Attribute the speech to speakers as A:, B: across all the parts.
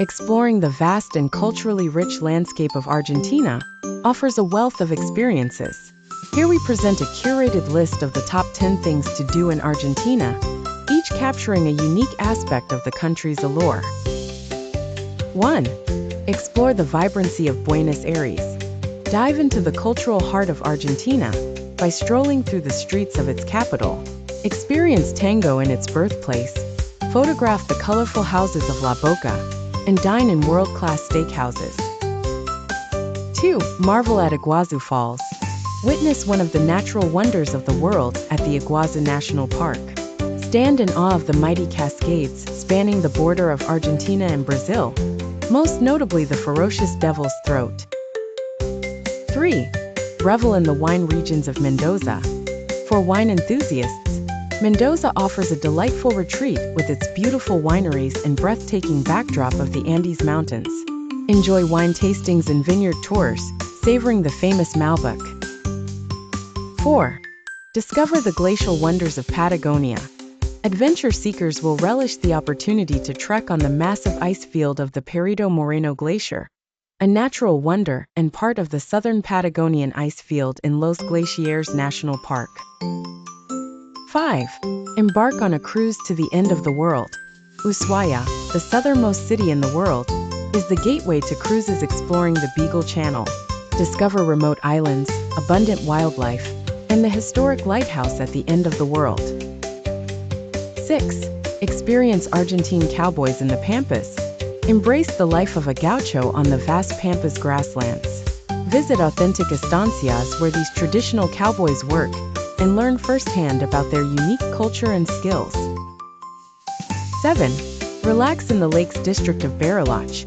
A: Exploring the vast and culturally rich landscape of Argentina offers a wealth of experiences. Here we present a curated list of the top 10 things to do in Argentina, each capturing a unique aspect of the country's allure. 1. Explore the vibrancy of Buenos Aires. Dive into the cultural heart of Argentina by strolling through the streets of its capital. Experience tango in its birthplace, photograph the colorful houses of La Boca, and dine in world-class steakhouses. 2. Marvel at Iguazu Falls. Witness one of the natural wonders of the world at the Iguazu National Park. Stand in awe of the mighty cascades spanning the border of Argentina and Brazil, most notably the ferocious Devil's Throat. 3. Revel in the wine regions of Mendoza. For wine enthusiasts, Mendoza offers a delightful retreat with its beautiful wineries and breathtaking backdrop of the Andes Mountains. Enjoy wine tastings and vineyard tours, savoring the famous Malbec. 4. Discover the glacial wonders of Patagonia. Adventure seekers will relish the opportunity to trek on the massive ice field of the Perito Moreno Glacier, a natural wonder and part of the southern Patagonian ice field in Los Glaciares National Park. 5. Embark on a cruise to the end of the world. Ushuaia, the southernmost city in the world, is the gateway to cruises exploring the Beagle Channel. Discover remote islands, abundant wildlife, and the historic lighthouse at the end of the world. 6. Experience Argentine cowboys in the Pampas. Embrace the life of a gaucho on the vast Pampas grasslands. Visit authentic estancias where these traditional cowboys work and learn firsthand about their unique culture and skills. 7. Relax in the Lakes District of Bariloche.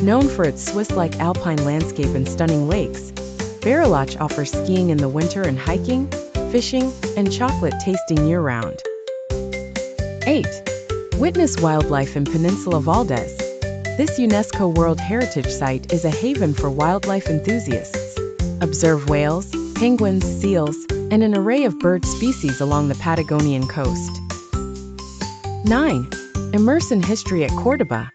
A: Known for its Swiss-like alpine landscape and stunning lakes, Bariloche offers skiing in the winter and hiking, fishing, and chocolate tasting year-round. 8. Witness wildlife in Peninsula Valdes. This UNESCO World Heritage Site is a haven for wildlife enthusiasts. Observe whales, penguins, seals, and an array of bird species along the Patagonian coast. 9. Immerse in history at Córdoba.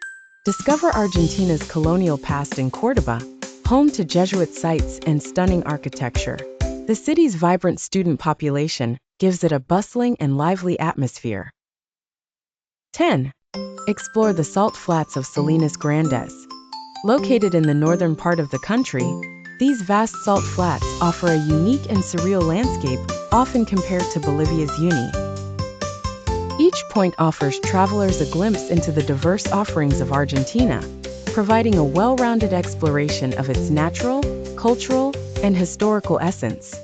A: Discover Argentina's colonial past in Córdoba, home to Jesuit sites and stunning architecture. The city's vibrant student population gives it a bustling and lively atmosphere. 10. Explore the salt flats of Salinas Grandes. Located in the northern part of the country, these vast salt flats offer a unique and surreal landscape, often compared to Bolivia's Uyuni. Each point offers travelers a glimpse into the diverse offerings of Argentina, providing a well-rounded exploration of its natural, cultural, and historical essence.